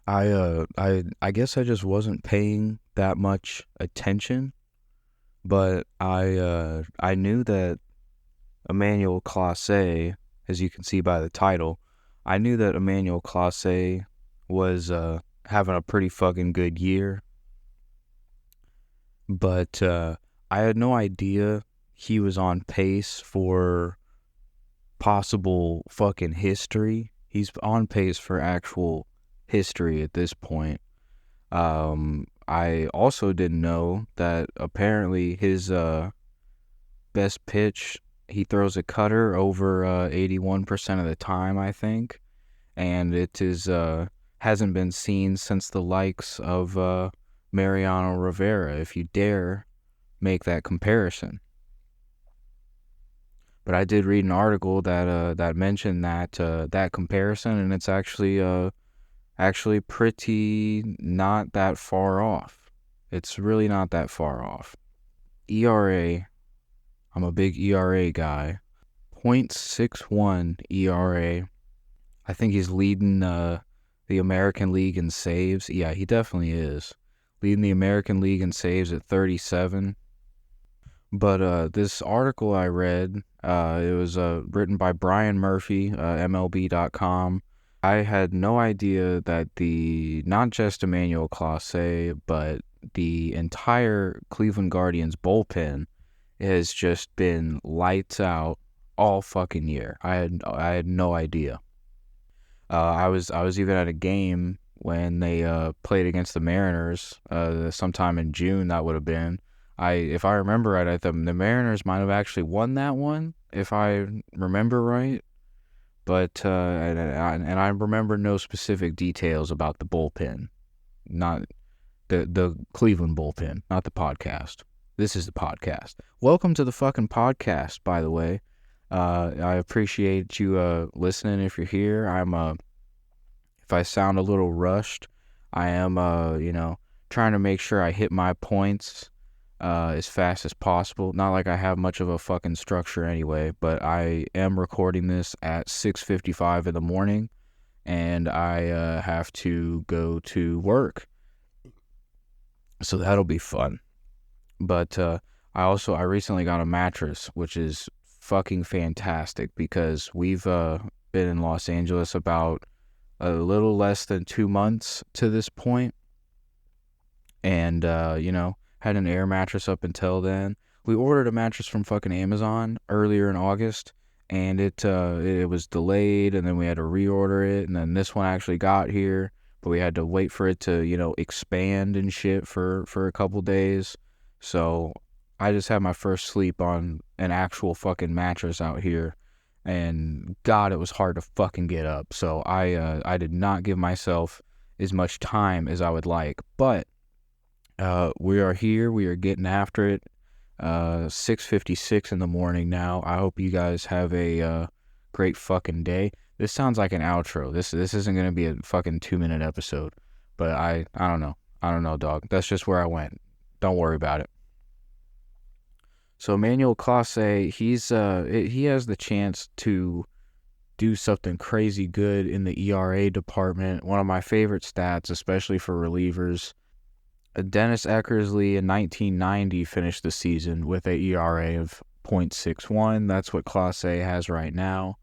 I guess I just wasn't paying that much attention, but I knew that Emmanuel Clase, as you can see by the title, I knew that Emmanuel Clase was having a pretty fucking good year, but I had no idea he was on pace for possible fucking history. He's on pace for actual history at this point. I also didn't know that apparently his best pitch, he throws a cutter over 81% of the time, I think, and it is hasn't been seen since the likes of Mariano Rivera, if you dare make that comparison. But I did read an article that mentioned that comparison, and it's actually pretty not that far off. It's really not that far off. ERA, I'm a big ERA guy. 0.61 ERA. I think he's leading the American League in saves. Yeah, he definitely is. Leading the American League in saves at 37. But this article I read, it was written by Brian Murphy, MLB.com. I had no idea that not just Emmanuel Clase, but the entire Cleveland Guardians bullpen has just been lights out all fucking year. I had no idea. I was even at a game when they played against the Mariners sometime in June. That would have been. If I remember right, the Mariners might have actually won that one, if I remember right. But and I remember no specific details about the bullpen, not the Cleveland bullpen, not the podcast. This is the podcast. Welcome to the fucking podcast, by the way. I appreciate you listening if you're here. If I sound a little rushed, I am trying to make sure I hit my points as fast as possible. Not like I have much of a fucking structure anyway, but I am recording this at 6:55 in the morning, and I have to go to work, so that'll be fun. But I recently got a mattress, which is fucking fantastic, because we've been in Los Angeles about a little less than 2 months to this point, and had an air mattress up until then. We ordered a mattress from fucking Amazon earlier in August, and it was delayed, and then we had to reorder it, and then this one actually got here, but we had to wait for it to expand and shit for a couple days. So I just had my first sleep on an actual fucking mattress out here, and God, it was hard to fucking get up. So I did not give myself as much time as I would like, but we are here. We are getting after it. 6:56 in the morning now. I hope you guys have a great fucking day. This sounds like an outro. This isn't gonna be a fucking 2-minute episode, but I don't know. I don't know, dog. That's just where I went. Don't worry about it. So Emmanuel Clase, he has the chance to do something crazy good in the ERA department. One of my favorite stats, especially for relievers. Dennis Eckersley in 1990 finished the season with a ERA of 0.61. That's what Clase has right now.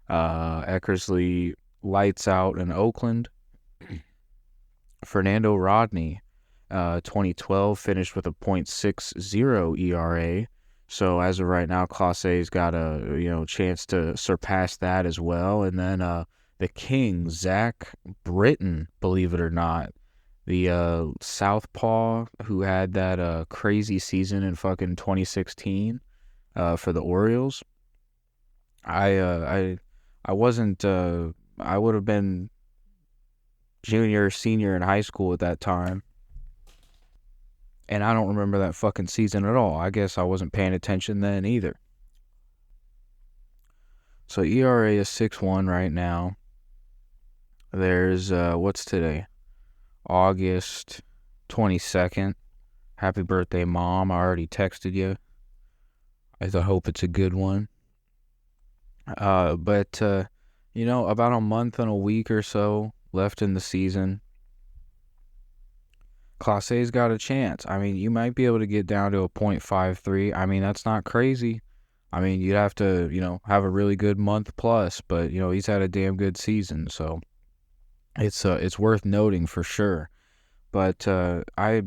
Eckersley lights out in Oakland. Fernando Rodney, 2012, finished with a 0.60 ERA. So as of right now, Clase's got a chance to surpass that as well. And then the king, Zach Britton, believe it or not, the southpaw who had that crazy season in fucking 2016 for the Orioles. I wasn't I would have been junior or senior in high school at that time, and I don't remember that fucking season at all. I guess I wasn't paying attention then either. So ERA is 6.1 right now. There's what's today? August 22nd. Happy birthday, Mom. I already texted you. I hope it's a good one. But about a month and a week or so left in the season. Clase's got a chance. I mean, you might be able to get down to a .53. I mean, that's not crazy. I mean, you'd have to, have a really good month plus, but, he's had a damn good season, so it's worth noting for sure. But I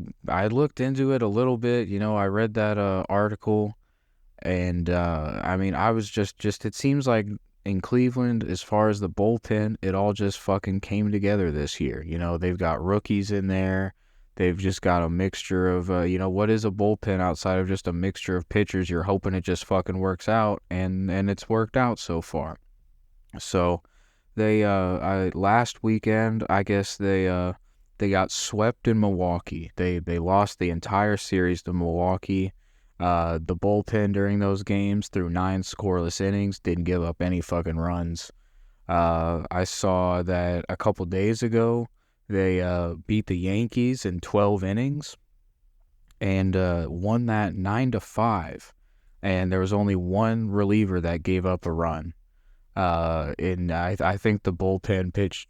looked into it a little bit, I read that article, and I mean, I was just it seems like in Cleveland, as far as the bullpen, it all just fucking came together this year. They've got rookies in there. They've just got a mixture of, what is a bullpen outside of just a mixture of pitchers? You're hoping it just fucking works out, and it's worked out so far. So they, last weekend, I guess they got swept in Milwaukee. They lost the entire series to Milwaukee. The bullpen during those games threw 9 scoreless innings, didn't give up any fucking runs. I saw that a couple days ago, they beat the Yankees in 12 innings and won that 9-5. And there was only one reliever that gave up a run. And I think the bullpen pitched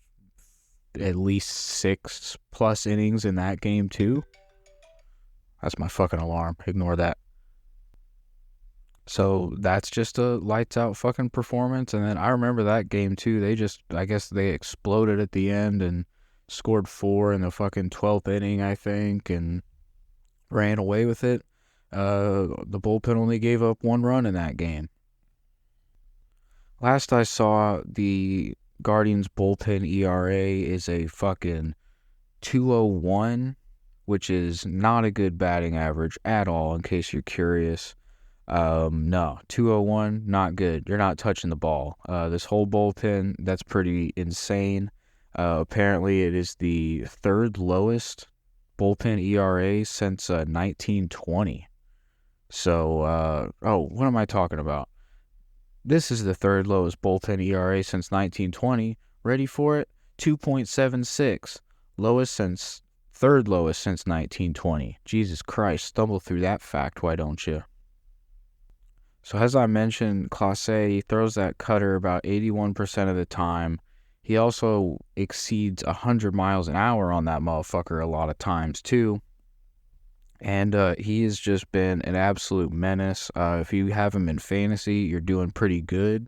at least 6+ innings in that game too. That's my fucking alarm. Ignore that. So that's just a lights out fucking performance. And then I remember that game too. I guess they exploded at the end and scored 4 in the fucking 12th inning, I think, and ran away with it. The bullpen only gave up 1 run in that game. Last I saw, the Guardians bullpen ERA is a fucking 2.01, which is not a good batting average at all, in case you're curious. No, 2.01, not good. You're not touching the ball. This whole bullpen, that's pretty insane. Apparently it is the 3rd lowest bullpen ERA since 1920. So, what am I talking about? This is the 3rd lowest bullpen ERA since 1920. Ready for it? 2.76. 3rd lowest since 1920. Jesus Christ, stumble through that fact, why don't you? So as I mentioned, Clase, he throws that cutter about 81% of the time. He also exceeds 100 miles an hour on that motherfucker a lot of times too. And he has just been an absolute menace. If you have him in fantasy, you're doing pretty good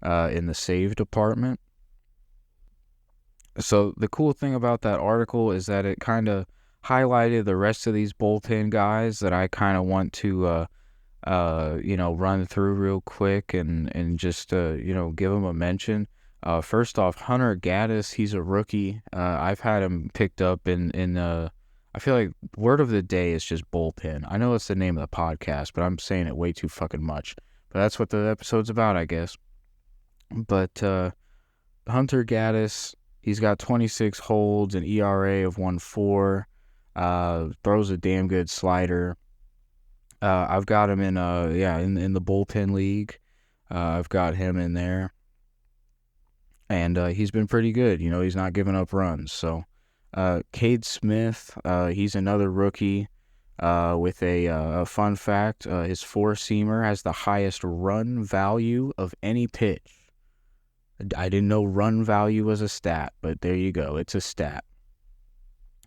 in the save department. So the cool thing about that article is that it kind of highlighted the rest of these bullpen guys that I kind of want to run through real quick and just give them a mention. First off, Hunter Gaddis, he's a rookie. I've had him picked up in I feel like word of the day is just bullpen. I know it's the name of the podcast, but I'm saying it way too fucking much. But that's what the episode's about, I guess. But Hunter Gaddis, he's got 26 holds, an ERA of 1.4, throws a damn good slider. I've got him in the bullpen league. I've got him in there. And he's been pretty good. He's not giving up runs. So Cade Smith, he's another rookie with a fun fact. His 4-seamer has the highest run value of any pitch. I didn't know run value was a stat, but there you go. It's a stat.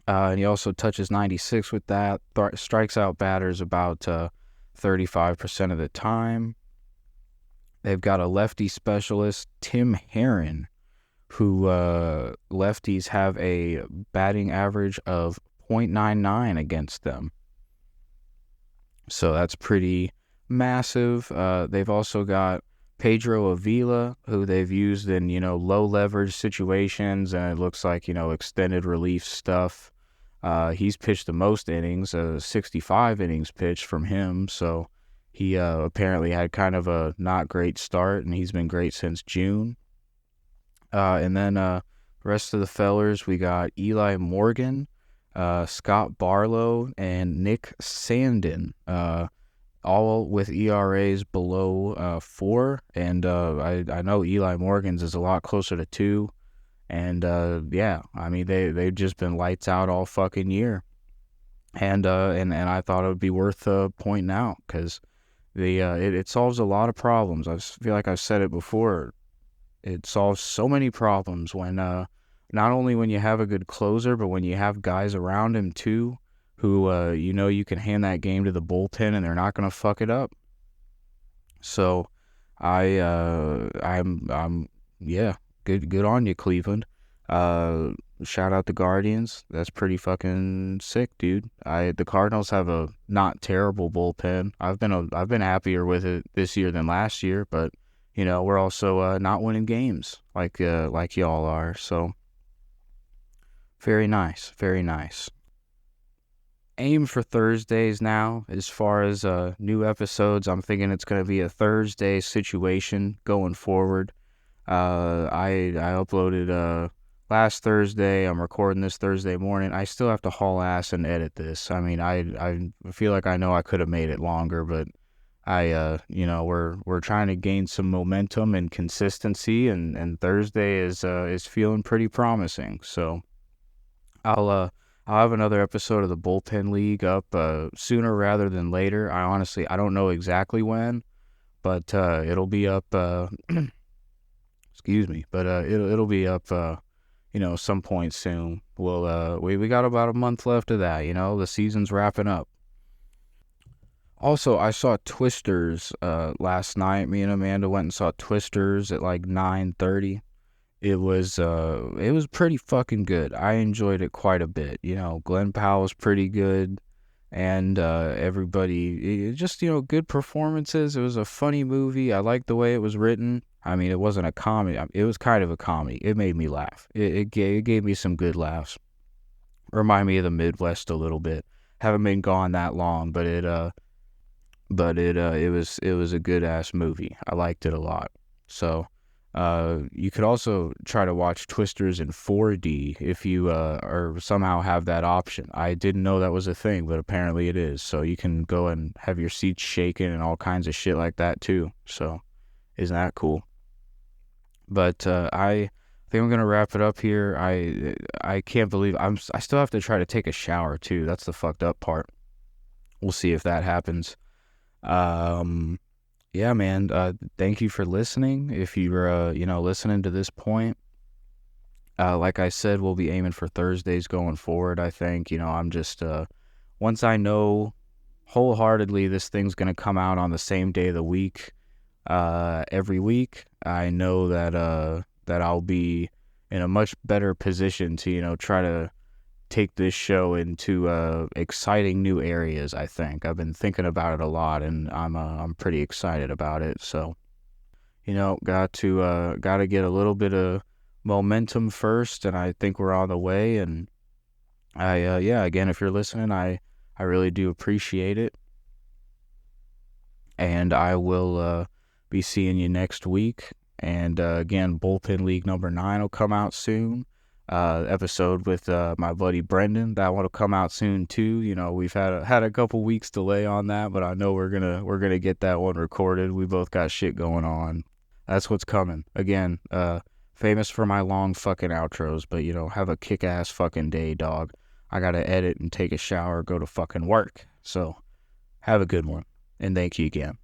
And he also touches 96 with that. Strikes out batters about 35% of the time. They've got a lefty specialist, Tim Herron, who lefties have a batting average of .99 against them. So that's pretty massive. They've also got Pedro Avila, who they've used in, low leverage situations, and it looks like, extended relief stuff. He's pitched the most innings, 65 innings pitched from him, so he apparently had kind of a not great start, and he's been great since June. And then the rest of the fellers, we got Eli Morgan, Scott Barlow, and Nick Sandin, all with ERAs below 4, and I know Eli Morgan's is a lot closer to 2. And they've just been lights out all fucking year, and I thought it would be worth pointing out because it solves a lot of problems. I feel like I've said it before. It solves so many problems when not only when you have a good closer, but when you have guys around him too. who you can hand that game to the bullpen and they're not gonna fuck it up. So I'm yeah, good on you, Cleveland. Shout out the Guardians. That's pretty fucking sick, dude. The Cardinals have a not terrible bullpen. I've been happier with it this year than last year, but we're also not winning games like y'all are. So very nice, very nice. Aim for Thursdays now. As far as new episodes, I'm thinking it's going to be a Thursday situation going forward. I uploaded last Thursday. I'm recording this Thursday morning. I still have to haul ass and edit this. I mean, I feel like I know I could have made it longer, but we're trying to gain some momentum and consistency, and Thursday is feeling pretty promising. So I'll have another episode of the Bullpen League up sooner rather than later. I don't know exactly when, but it'll be up. Excuse me, but it'll be up. Some point soon. We got about a month left of that. The season's wrapping up. Also, I saw Twisters last night. Me and Amanda went and saw Twisters at like 9:30. It was pretty fucking good. I enjoyed it quite a bit. Glenn Powell's pretty good, and everybody just good performances. It was a funny movie. I liked the way it was written. I mean, it wasn't a comedy. It was kind of a comedy. It made me laugh. It gave me some good laughs. Remind me of the Midwest a little bit. Haven't been gone that long, but it was a good ass movie. I liked it a lot. So. You could also try to watch Twisters in 4D if you or somehow have that option. I didn't know that was a thing, but apparently it is. So you can go and have your seats shaken and all kinds of shit like that too. So isn't that cool? But I think I'm gonna wrap it up here. I can't believe I still have to try to take a shower too. That's the fucked up part. We'll see if that happens. Yeah, man, thank you for listening. If you're, listening to this point, like I said, we'll be aiming for Thursdays going forward, I think. I'm just, once I know wholeheartedly this thing's going to come out on the same day of the week, every week, I know that I'll be in a much better position to, try to take this show into exciting new areas. I think I've been thinking about it a lot, and I'm pretty excited about it. So got to get a little bit of momentum first, and I think we're on the way. And again, if you're listening, I really do appreciate it, and I will be seeing you next week. And again, Bullpen League number 9 will come out soon. Episode with my buddy Brendan, that one will come out soon too. We've had a couple weeks delay on that, but I know we're gonna get that one recorded. We both got shit going on. That's what's coming. Again, famous for my long fucking outros, but have a kick-ass fucking day, dog. I gotta edit and take a shower, go to fucking work. So have a good one, and thank you again.